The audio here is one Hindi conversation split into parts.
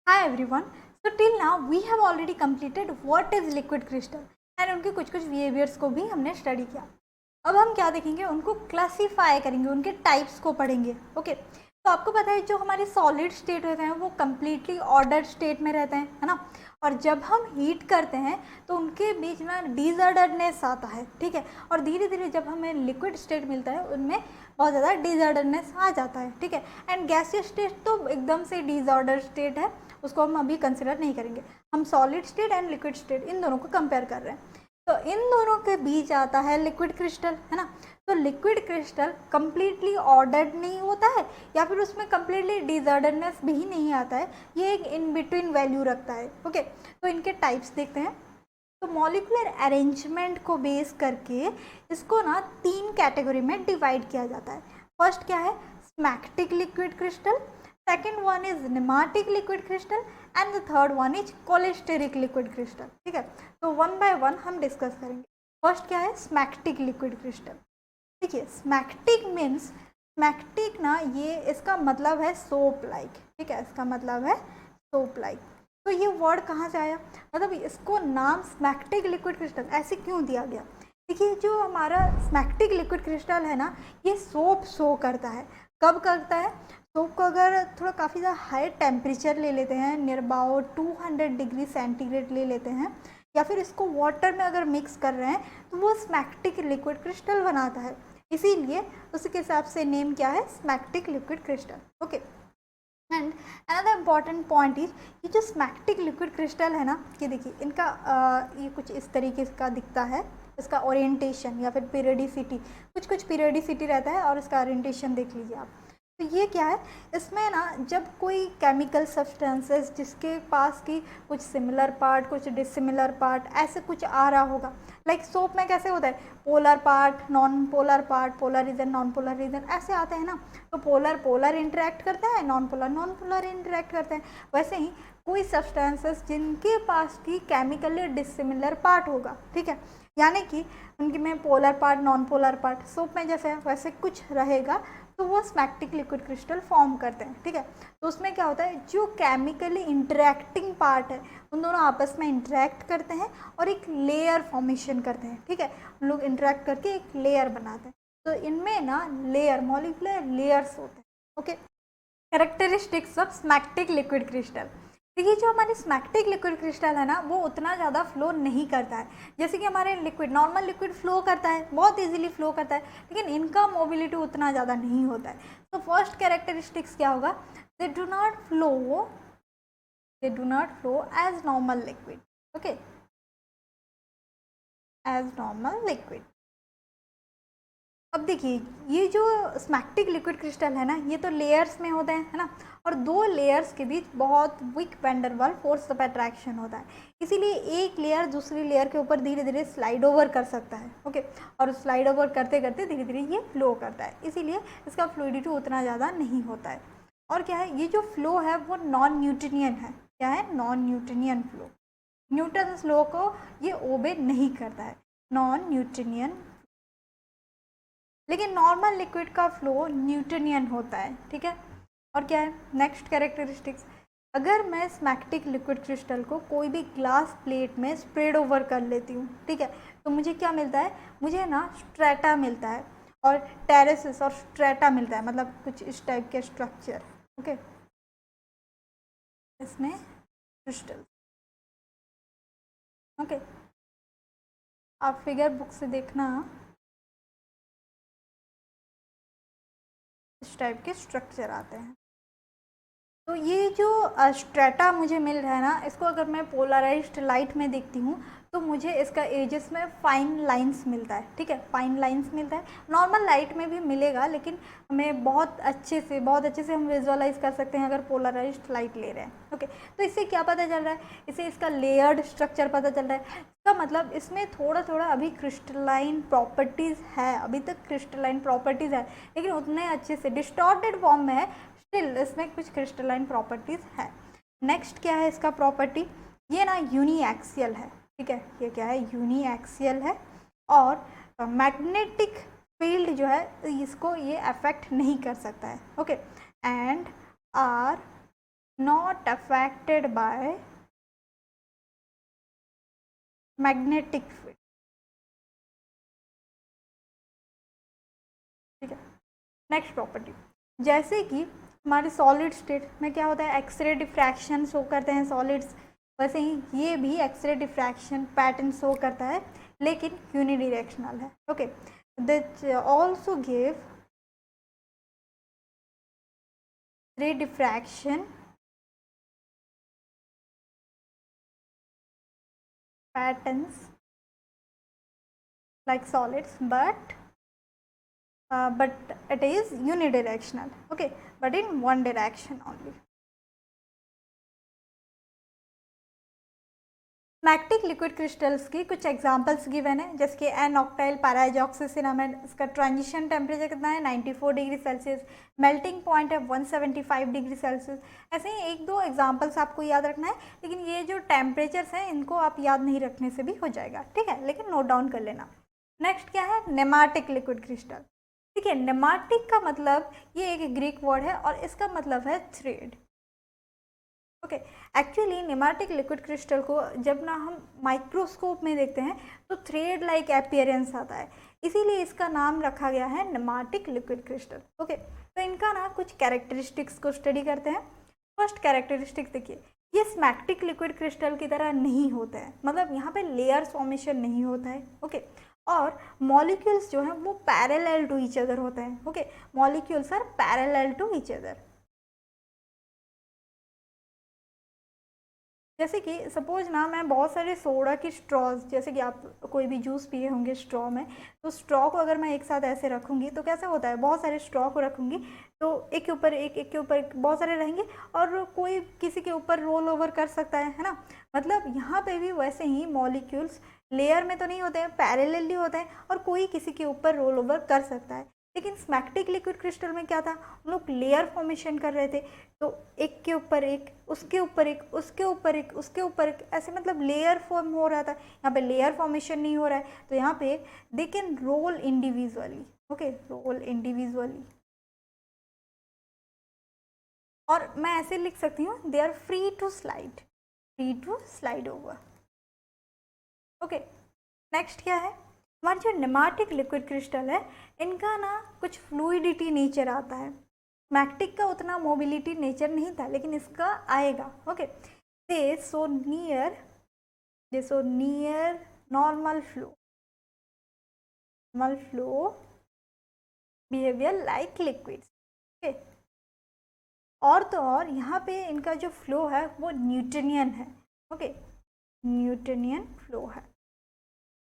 Hi everyone. So till now we have already completed what is liquid crystal and उनके कुछ कुछ बिहेवियर्स को भी हमने स्टडी किया। अब हम क्या देखेंगे, उनको क्लासीफाई करेंगे, उनके टाइप्स को पढ़ेंगे। ओके, तो आपको पता है जो हमारे सॉलिड स्टेट रहते हैं वो कम्प्लीटली ऑर्डर्ड स्टेट में रहते हैं, है ना। और जब हम हीट करते हैं तो उनके बीच में डिसऑर्डरनेस आता है, ठीक है। और धीरे धीरे जब हमें लिक्विड स्टेट मिलता है उनमें बहुत ज़्यादा डिसऑर्डरनेस आ जाता है, ठीक है। एंड गैसियस स्टेट तो एकदम से डिसऑर्डर स्टेट है, उसको हम अभी कंसिडर नहीं करेंगे। हम solid state and liquid state in दोनों को कंपेयर कर रहे हैं। तो इन दोनों के बीच आता है लिक्विड क्रिस्टल, है ना। तो लिक्विड क्रिस्टल कम्प्लीटली ऑर्डर्ड नहीं होता है या फिर उसमें कम्प्लीटली डिसऑर्डरनेस भी नहीं आता है, ये एक इन बिटवीन वैल्यू रखता है। ओके, तो इनके टाइप्स देखते हैं। तो मॉलिकुलर अरेंजमेंट को बेस करके इसको ना 3 कैटेगरी में डिवाइड किया जाता है। फर्स्ट क्या है, smectic liquid crystal, second one is nematic liquid crystal and the third one is cholesteric liquid crystal, ठीक है। तो वन बाय वन हम डिस्कस करेंगे। फर्स्ट क्या है, स्मैक्टिक लिक्विड क्रिस्टल। देखिए स्मैक्टिक मीन्स, स्मैक्टिक ना ये इसका मतलब है सोप लाइक, ठीक है, इसका मतलब है सोप लाइक। तो ये वर्ड कहाँ से आया, मतलब इसको नाम स्मैक्टिक लिक्विड क्रिस्टल ऐसे क्यों दिया गया। देखिए जो हमारा स्मैक्टिक लिक्विड क्रिस्टल है ना, ये सोप शो करता है। कब करता है, सोप को अगर थोड़ा काफ़ी ज़्यादा हाई टेम्परेचर ले लेते हैं, नियर अबाउट 200 डिग्री सेंटीग्रेड ले लेते हैं, या फिर इसको वाटर में अगर मिक्स कर रहे हैं तो वो स्मैक्टिक लिक्विड क्रिस्टल बनाता है। इसीलिए उसके हिसाब से नेम क्या है, smectic liquid crystal. Okay, and another important point is ये जो स्मैक्टिक लिक्विड क्रिस्टल है ना, ये देखिए इनका ये कुछ इस तरीके का दिखता है। इसका ओरिएंटेशन या फिर पीरियडिसिटी, कुछ कुछ पीरियडिसिटी रहता है और इसका ओरिएंटेशन देख लीजिए आप। तो ये क्या है, इसमें ना जब कोई केमिकल सब्सटेंसेस जिसके पास की कुछ सिमिलर पार्ट कुछ डिसिमिलर पार्ट ऐसे कुछ आ रहा होगा, लाइक सोप में कैसे होता है, polar part non polar part, polar region non polar region ऐसे आते हैं ना। तो पोलर पोलर इंटरेक्ट करते हैं, नॉन पोलर इंटरेक्ट करते हैं। वैसे ही कोई सब्सटेंसेस जिनके पास की केमिकली डिसिमिलर पार्ट होगा, ठीक है, यानी कि उनके में polar part non polar part soap में जैसे वैसे कुछ रहेगा, तो वो स्मैक्टिक लिक्विड क्रिस्टल फॉर्म करते हैं, ठीक है। तो उसमें क्या होता है, जो केमिकली इंटरेक्टिंग पार्ट है उन दोनों आपस में इंटरेक्ट करते हैं और एक लेयर फॉर्मेशन करते हैं, ठीक है। उन लोग इंटरेक्ट करके एक लेयर बनाते हैं। तो इनमें ना लेयर मॉलिक्यूलर लेयर्स होते हैं। Okay, characteristics of smectic liquid crystal. देखिए जो हमारे स्मैक्टिक लिक्विड क्रिस्टल है ना, वो उतना ज़्यादा फ्लो नहीं करता है जैसे कि हमारे लिक्विड, नॉर्मल लिक्विड फ्लो करता है, बहुत इजीली फ्लो करता है, लेकिन इनका मोबिलिटी उतना ज़्यादा नहीं होता है। तो फर्स्ट कैरेक्टरिस्टिक्स क्या होगा, they do not flow, they do not flow as normal liquid. Okay, as normal liquid. अब देखिए ये जो स्मैक्टिक लिक्विड क्रिस्टल है ना, ये तो लेयर्स में होते हैं, है ना। और दो लेयर्स के बीच बहुत weak van der Waals force of attraction होता है, इसीलिए एक लेयर दूसरी लेयर के ऊपर धीरे धीरे स्लाइड ओवर कर सकता है। ओके, और स्लाइड ओवर करते करते धीरे धीरे ये फ्लो करता है, इसीलिए इसका फ्लूइडिटी उतना ज़्यादा नहीं होता है। और क्या है, ये जो फ्लो है वो नॉन न्यूटनियन है। क्या है, non Newtonian flow. Newton law को ये ओबे नहीं करता है, नॉन न्यूटनियन। लेकिन नॉर्मल लिक्विड का फ्लो न्यूटनियन होता है, ठीक है। और क्या है नेक्स्ट कैरेक्टरिस्टिक्स, अगर मैं स्मैक्टिक लिक्विड क्रिस्टल को कोई भी ग्लास प्लेट में स्प्रेड ओवर कर लेती हूँ, ठीक है, तो मुझे क्या मिलता है, मुझे ना स्ट्रेटा मिलता है और टेरेसिस और स्ट्रेटा मिलता है, मतलब कुछ इस टाइप के स्ट्रक्चर। ओके, इसमें क्रिस्टल। ओके, आप फिगर बुक से देखना, इस टाइप के स्ट्रक्चर आते हैं। तो ये जो स्ट्रेटा मुझे मिल रहा है ना, इसको अगर मैं पोलराइज्ड लाइट में देखती हूँ तो मुझे इसका एजेस में फाइन लाइंस मिलता है, ठीक है, फाइन लाइंस मिलता है। नॉर्मल लाइट में भी मिलेगा, लेकिन हमें बहुत अच्छे से हम विजुअलाइज कर सकते हैं अगर पोलराइज्ड लाइट ले रहे हैं। ओके, तो इससे क्या पता चल रहा है, इससे इसका लेयर्ड स्ट्रक्चर पता चल रहा है। इसका मतलब इसमें थोड़ा थोड़ा अभी क्रिस्टलाइन प्रॉपर्टीज़ है, अभी तक क्रिस्टलाइन प्रॉपर्टीज़ है, लेकिन उतने अच्छे से डिस्टॉर्टेड फॉर्म में है, स्टिल इसमें कुछ क्रिस्टलाइन प्रॉपर्टीज़ है। नेक्स्ट क्या है इसका प्रॉपर्टी, ये ना यूनिएक्सियल है, ठीक है, ये क्या है, यूनिएक्सियल है। और मैग्नेटिक फील्ड जो है इसको ये अफेक्ट नहीं कर सकता है। Okay, and are not affected by magnetic field। ठीक है, नेक्स्ट प्रॉपर्टी, जैसे कि हमारे सॉलिड स्टेट में क्या होता है, एक्सरे डिफ्रैक्शन शो करते हैं सॉलिड्स, वैसे ही ये भी एक्सरे डिफ्रैक्शन पैटर्न शो करता है लेकिन यूनिडायरेक्शनल है। ओके, दैट आल्सो गिव रे diffraction patterns like solids, but it is unidirectional, okay, but in one direction only। Magnetic liquid crystals की कुछ एग्जांपल्स गिवन है, जैसे कि एन ऑक्टाइल पैराजॉक्सिसिनामाइड, इसका ट्रांजिशन टेम्परेचर कितना है 94 डिग्री सेल्सियस, मेल्टिंग पॉइंट है 175 डिग्री सेल्सियस। ऐसे ही एक दो एग्जांपल्स आपको याद रखना है, लेकिन ये जो टेम्परेचर्स हैं इनको आप याद नहीं रखने से भी हो जाएगा, ठीक है, लेकिन नोट डाउन कर लेना। नेक्स्ट क्या है, नेमाटिक लिक्विड क्रिस्टल। ठीक है, नेमाटिक का मतलब ये एक ग्रीक वर्ड है और इसका मतलब है thread. Okay, actually nematic liquid crystal को जब ना हम माइक्रोस्कोप में देखते हैं तो थ्रेड लाइक अपीयरेंस आता है, इसीलिए इसका नाम रखा गया है नेमाटिक लिक्विड क्रिस्टल। ओके, तो इनका ना कुछ कैरेक्टरिस्टिक्स को स्टडी करते हैं। फर्स्ट कैरेक्टरिस्टिक्स देखिए, ये स्मैग्नेटिक लिक्विड क्रिस्टल की तरह नहीं होते हैं, मतलब यहाँ पे लेयर फॉर्मेशन नहीं होता है। ओके, और मॉलिक्यूल्स जो हैं वो पैरेलल टू ईच अदर होते हैं। Okay, molecules are parallel to each other. जैसे कि सपोज ना मैं बहुत सारे सोडा की स्ट्रॉज, जैसे कि आप कोई भी जूस पिए होंगे स्ट्रॉ में, तो स्ट्रॉ को अगर मैं एक साथ ऐसे रखूँगी तो कैसा होता है, बहुत सारे स्ट्रॉ को रखूँगी तो एक के ऊपर एक के ऊपर एक बहुत सारे रहेंगे और कोई किसी के ऊपर रोल ओवर कर सकता है ना। मतलब यहाँ पे भी वैसे ही मॉलिक्यूल्स लेयर में तो नहीं होते हैं, पैरेलली होते हैं और कोई किसी के ऊपर रोल ओवर कर सकता है। लेकिन स्मैग्नेटिक लिक्विड क्रिस्टल में क्या था, हम लोग लेयर फॉर्मेशन कर रहे थे, तो एक के ऊपर एक, उसके ऊपर एक, उसके ऊपर एक, उसके ऊपर एक, ऐसे मतलब लेयर फॉर्म हो रहा था। यहाँ पे लेयर फॉर्मेशन नहीं हो रहा है, तो यहाँ पे they can roll individually. Okay, roll individually, और मैं ऐसे लिख सकती हूँ, they are free to slide over. Okay, next क्या है, हमारे जो नेमाटिक लिक्विड क्रिस्टल है इनका ना कुछ फ्लूइडिटी नेचर आता है। मैग्नेटिक का उतना मोबिलिटी नेचर नहीं था, लेकिन इसका आएगा। Okay, they show near normal flow behaviour like liquids. Okay, और तो और यहाँ पे इनका जो फ्लो है वो न्यूटनियन है। ओके, न्यूटनियन फ्लो है,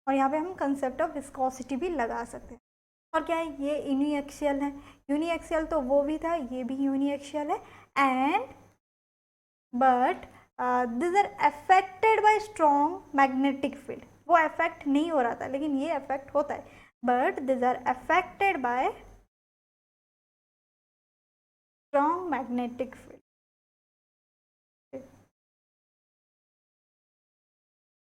और यहाँ पे हम कंसेप्ट ऑफ विस्कोसिटी भी लगा सकते हैं। और क्या है, ये यूनिएक्सियल है, यूनिएक्सियल तो वो भी था, ये भी यूनिएक्सियल है, and but this are affected by strong magnetic field. वो अफेक्ट नहीं हो रहा था, लेकिन ये अफेक्ट होता है, but this are affected by strong magnetic field.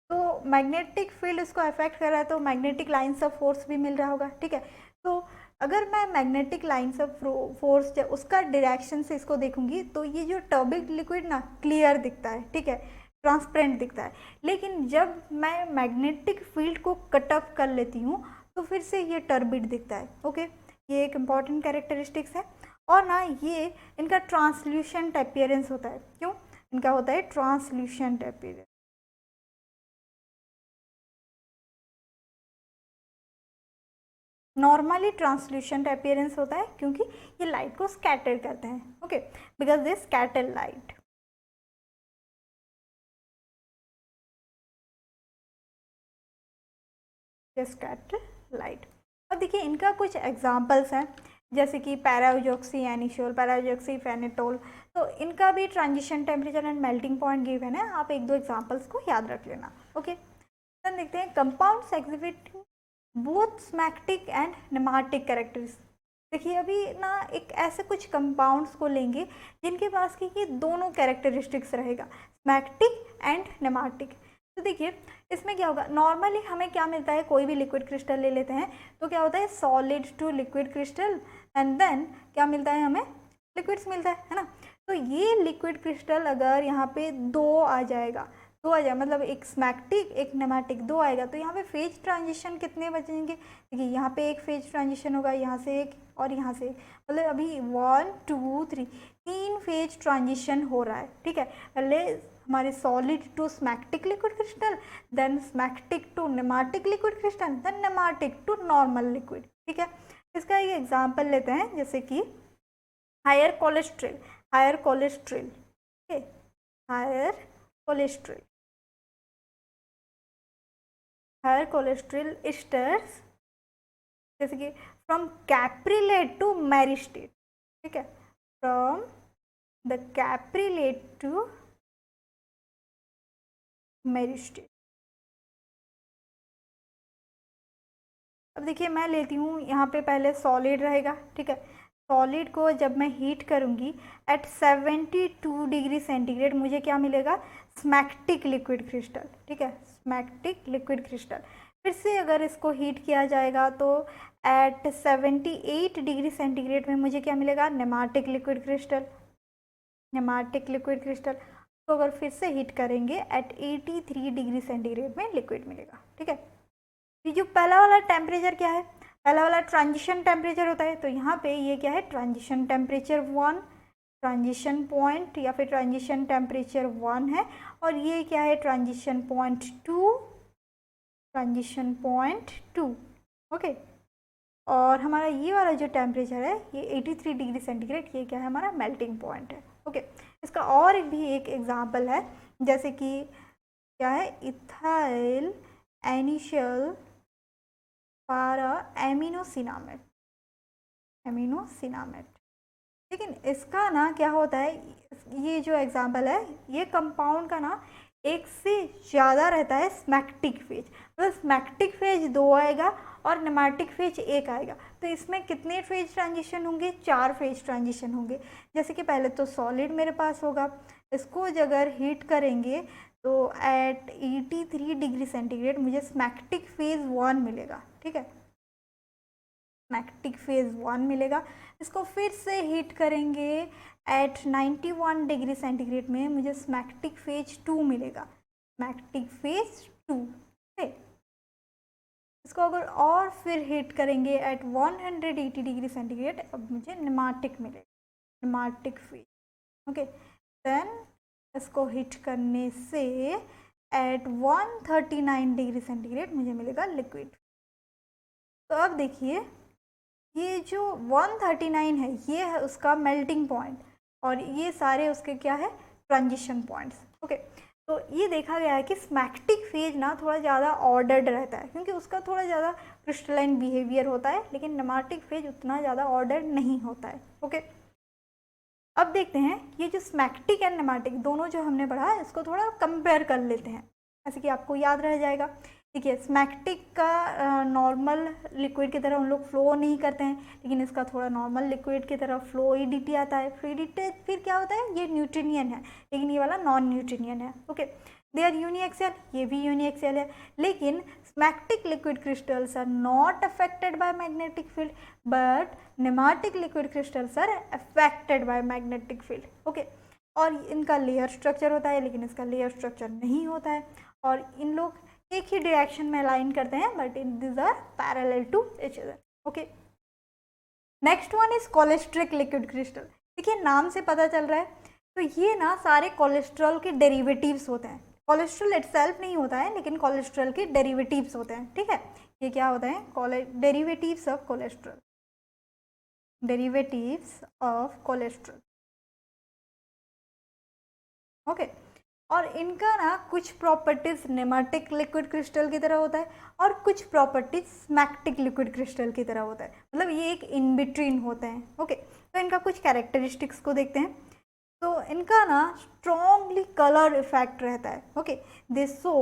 तो मैग्नेटिक फील्ड इसको अफेक्ट कर रहा है, तो मैग्नेटिक लाइन्स ऑफ फोर्स भी मिल रहा होगा। ठीक है, तो अगर मैं मैग्नेटिक लाइन्स ऑफ फोर्स उसका डायरेक्शन से इसको देखूंगी तो ये जो टर्बिड लिक्विड ना क्लियर दिखता है, ठीक है, ट्रांसपेरेंट दिखता है। लेकिन जब मैं मैग्नेटिक फील्ड को कट ऑफ कर लेती हूँ तो फिर से ये टर्बिड दिखता है। ओके, ये एक इम्पॉर्टेंट कैरेक्टरिस्टिक्स है। और ना ये इनका ट्रांसल्यूशेंट अपीयरेंस होता है। क्यों इनका होता है translucent appearance? Normally translucent appearance होता है क्योंकि ये लाइट को स्कैटर करते हैं। Okay, because they scatter light. Scatter light. अब देखिए इनका कुछ एग्जांपल्स हैं, जैसे कि पैराजॉक्सी एनिसोल, पैराजॉक्सी फेनेटोल, तो इनका भी transition temperature and melting point given है। आप एक दो एग्जांपल्स को याद रख लेना। ओके, देन देखते हैं compounds exhibiting both smectic and nematic characteristics. देखिए अभी ना एक ऐसे कुछ कंपाउंड्स को लेंगे जिनके पास की ये दोनों कैरेक्टरिस्टिक्स रहेगा, स्मैग्नेटिक एंड नेमाटिक। तो देखिए इसमें क्या होगा, नॉर्मली हमें क्या मिलता है, कोई भी लिक्विड क्रिस्टल ले लेते हैं तो क्या होता है, solid to liquid crystal, and then क्या मिलता है, हमें लिक्विड्स मिलता है ना। तो ये लिक्विड क्रिस्टल अगर यहाँ पे दो आ जाएगा, मतलब एक स्मैक्टिक एक नेमेटिक, दो आएगा, तो यहाँ पे फेज ट्रांजिशन कितने बचेंगे? देखिए यहाँ पे एक फेज ट्रांजिशन होगा, यहाँ से एक और यहाँ से एक, मतलब अभी 1 2 3 3 फेज ट्रांजिशन हो रहा है। ठीक है, पहले हमारे solid to smectic liquid crystal, then smectic to nematic liquid crystal, then nematic to normal liquid. ठीक है, इसका एक एग्जाम्पल लेते हैं, जैसे कि higher cholesterol, higher cholesterol, higher cholesterol, higher cholesterol esters, जैसे कि फ्रॉम कैप्रिलेट टू मेरिस्टेट। ठीक है, from the caprylate to myristate. अब देखिए मैं लेती हूँ यहाँ पे पहले सॉलिड रहेगा। ठीक है, सॉलिड को जब मैं हीट करूँगी एट 72 डिग्री सेंटीग्रेड, मुझे क्या मिलेगा? स्मैक्टिक लिक्विड क्रिस्टल। ठीक है, स्मैक्टिक लिक्विड क्रिस्टल। फिर से अगर इसको हीट किया जाएगा तो एट 78 डिग्री सेंटीग्रेड में मुझे क्या मिलेगा? नेमेटिक लिक्विड क्रिस्टल, नेमेटिक लिक्विड क्रिस्टल। तो अगर फिर से हीट करेंगे एट 83 डिग्री सेंटीग्रेड में लिक्विड मिलेगा। ठीक है, ये जो पहला वाला टेम्परेचर क्या है? पहला वाला ट्रांजिशन टेम्परेचर होता है, तो यहाँ पे ये क्या है? ट्रांजिशन टेम्परेचर 1, ट्रांजिशन पॉइंट या फिर ट्रांजिशन टेम्परेचर 1 है, और ये क्या है? Transition point 2, transition point 2। Okay, और हमारा ये वाला जो टेम्परेचर है ये 83 डिग्री सेंटीग्रेड, ये क्या है? हमारा मेल्टिंग पॉइंट है। ओके, इसका और भी एक एग्जाम्पल है, जैसे कि क्या है? इथाइल एनिशियल पारा एमिनोसिनामेट, एमिनोसिनामेट। लेकिन इसका ना क्या होता है, ये जो एग्जाम्पल है, ये कंपाउंड का ना एक से ज़्यादा रहता है स्मैक्टिक फेज, मतलब स्मैक्टिक फेज 2 आएगा और नेमेटिक फेज 1 आएगा। तो इसमें कितने फेज ट्रांजिशन होंगे? 4 फेज ट्रांजिशन होंगे। जैसे कि पहले तो सॉलिड मेरे पास होगा, इसको अगर हीट करेंगे तो एट 83 डिग्री सेंटीग्रेड मुझे स्मैक्टिक फेज 1 मिलेगा। ठीक है, स्मैक्टिक फेज 1 मिलेगा। इसको फिर से हीट करेंगे एट 91 डिग्री सेंटीग्रेड में मुझे स्मैक्टिक फेज 2 मिलेगा, स्मैक्टिक फेज 2। इसको अगर और फिर हीट करेंगे एट 180 डिग्री सेंटीग्रेड, अब मुझे नेमेटिक मिलेगा, नेमेटिक फेज। ओके, देन इसको हीट करने से एट 139 डिग्री सेंटीग्रेड मुझे मिलेगा लिक्विड। तो अब देखिए ये जो 139 है ये है उसका मेल्टिंग पॉइंट, और ये सारे उसके क्या है? Transition points. ओके, तो ये देखा गया है कि स्मैक्टिक फेज ना थोड़ा ज़्यादा ऑर्डर्ड रहता है, क्योंकि उसका थोड़ा ज़्यादा क्रिस्टलाइन बिहेवियर होता है, लेकिन नेमेटिक फेज उतना ज़्यादा ऑर्डर्ड नहीं होता है। ओके, अब देखते हैं ये जो स्मैक्टिक एंड नेमेटिक दोनों जो हमने पढ़ा है, इसको थोड़ा कंपेयर कर लेते हैं, ऐसे कि आपको याद रह जाएगा। देखिए स्मैक्टिक का नॉर्मल लिक्विड की तरह उन लोग फ्लो नहीं करते हैं, लेकिन इसका थोड़ा नॉर्मल लिक्विड की तरह फ्लूइडिटी आता है। फ्लूइडिटी फिर क्या होता है? ये न्यूट्रिनियन है, लेकिन ये वाला नॉन न्यूट्रिनियन है। ओके, दे आर यूनिएक्सियल, ये भी यूनिएक्सियल है, लेकिन smectic liquid crystals are not affected by magnetic field, but nematic liquid crystals are affected by magnetic field. Okay, और इनका लेयर स्ट्रक्चर होता है, लेकिन इसका लेयर स्ट्रक्चर नहीं होता है, और इन लोग एक ही डायरेक्शन में अलाइन करते हैं, but in this are parallel to each other. Okay, next one is cholesteric liquid crystal. देखिए नाम से पता चल रहा है, तो ये ना सारे कोलेस्ट्रॉल के डेरिवेटिव्स होते हैं। कोलेस्ट्रॉल इटसेल्फ नहीं होता है, लेकिन कोलेस्ट्रॉल के डेरिवेटिव्स होते हैं। ठीक है, ये क्या होते हैं? Derivatives of cholesterol, derivatives of cholesterol. Okay, और इनका ना कुछ प्रॉपर्टीज नेमेटिक लिक्विड क्रिस्टल की तरह होता है, और कुछ प्रॉपर्टीज स्मैक्टिक लिक्विड क्रिस्टल की तरह होता है, मतलब ये एक इन बिटवीन होते हैं। ओके, तो इनका कुछ कैरेक्टरिस्टिक्स को देखते हैं। तो इनका ना स्ट्रॉन्गली कलर इफेक्ट रहता है। Okay, they show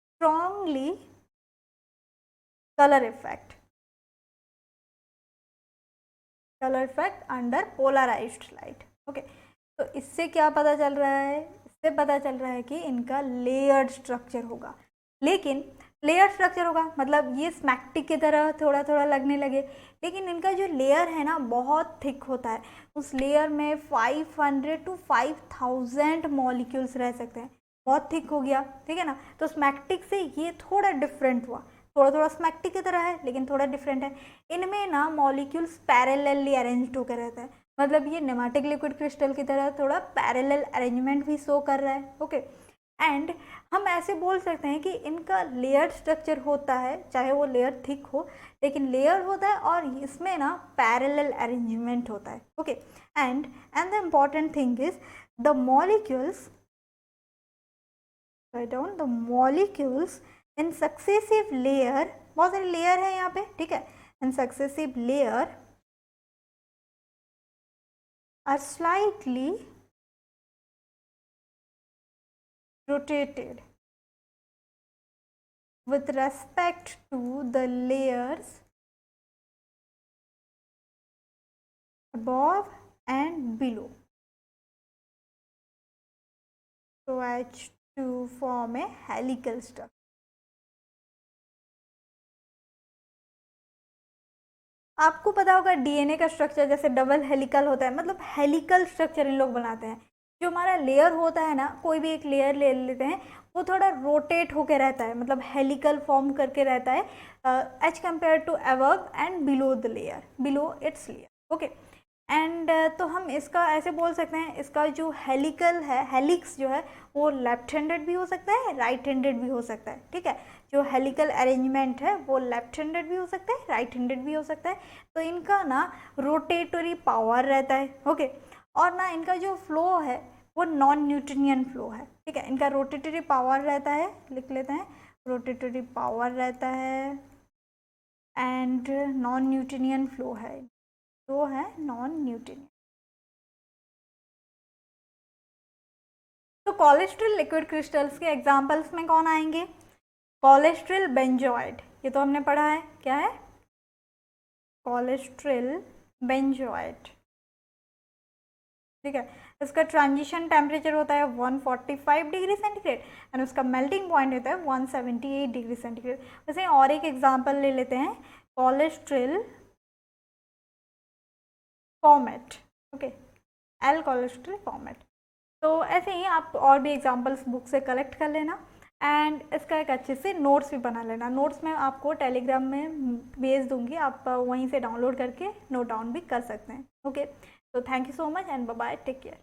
strongly colour effect, colour effect under polarised light. Okay, तो इससे क्या पता चल रहा है? इससे पता चल रहा है कि इनका लेयर्ड स्ट्रक्चर होगा, लेकिन लेयर स्ट्रक्चर होगा, मतलब ये स्मैक्टिक की तरह थोड़ा थोड़ा लगने लगे, लेकिन इनका जो लेयर है ना बहुत थिक होता है। उस लेयर में 500 to 5000 मॉलिक्यूल्स रह सकते हैं, बहुत थिक हो गया, ठीक है ना। तो स्मैक्टिक से ये थोड़ा डिफरेंट हुआ, थोड़ा थोड़ा स्मैक्टिक की तरह है लेकिन थोड़ा डिफरेंट है। इनमें ना मॉलिक्यूल्स पैरेलली अरेंज्ड होकर रहता है, मतलब ये नेमाटिक लिक्विड क्रिस्टल की तरह थोड़ा पैरेलल अरेंजमेंट भी शो कर रहा है, ओके। एंड हम ऐसे बोल सकते हैं कि इनका लेयर स्ट्रक्चर होता है, चाहे वो लेयर थिक हो लेकिन लेयर होता है, और इसमें ना पैरेलल अरेंजमेंट होता है, okay. And the important thing is the molecules, right down, the molecules in successive layer, बहुत सारे लेयर है यहाँ पे, ठीक है, in successive layer are slightly rotated with respect to the layers above and below, so as to form a helical structure. आपको पता होगा डीएनए का स्ट्रक्चर जैसे डबल हेलिकल होता है, मतलब हेलिकल स्ट्रक्चर इन लोग बनाते हैं। जो हमारा लेयर होता है ना, कोई भी एक लेयर ले लेते हैं, वो थोड़ा रोटेट होके रहता है, मतलब हेलिकल फॉर्म करके रहता है as compare to above and below the layer, below its layer, okay. And तो हम इसका ऐसे बोल सकते हैं, इसका जो हेलिकल है, हेलिक्स जो है वो लेफ्ट हैंडेड भी हो सकता है, राइट हैंडेड भी हो सकता है, ठीक है। जो हेलिकल अरेंजमेंट है वो लेफ्ट हैंडेड भी हो सकता है, राइट हैंडेड भी हो सकता है। तो इनका ना रोटेटरी पावर रहता है, ओके। और ना इनका जो फ्लो है वो नॉन न्यूटनियन फ्लो है, ठीक है। इनका रोटेटरी पावर रहता है, लिख लेते हैं, रोटेटरी पावर रहता है एंड नॉन न्यूटनियन फ्लो है, फ्लो है नॉन न्यूटनियन। तो कोलेस्ट्रॉल लिक्विड क्रिस्टल्स के एग्जांपल्स में कौन आएंगे? कोलेस्ट्रॉल बेंजोइड, ये तो हमने पढ़ा है, क्या है? कोलेस्ट्रॉल बेंजोइड, ठीक है। इसका ट्रांजिशन टेम्परेचर होता है 145 डिग्री सेंटीग्रेड एंड उसका मेल्टिंग पॉइंट होता है 178 डिग्री सेंटीग्रेड। वैसे और एक एग्जांपल ले लेते हैं, cholesterol format, okay, L cholesterol format. तो ऐसे ही आप और भी एग्जांपल्स बुक से कलेक्ट कर लेना एंड इसका एक अच्छे से नोट्स भी बना लेना। नोट्स मैं आपको टेलीग्राम में भेज दूंगी, आप वहीं से डाउनलोड करके नोट डाउन भी कर सकते हैं, ओके। तो thank you so much and bye bye, take care.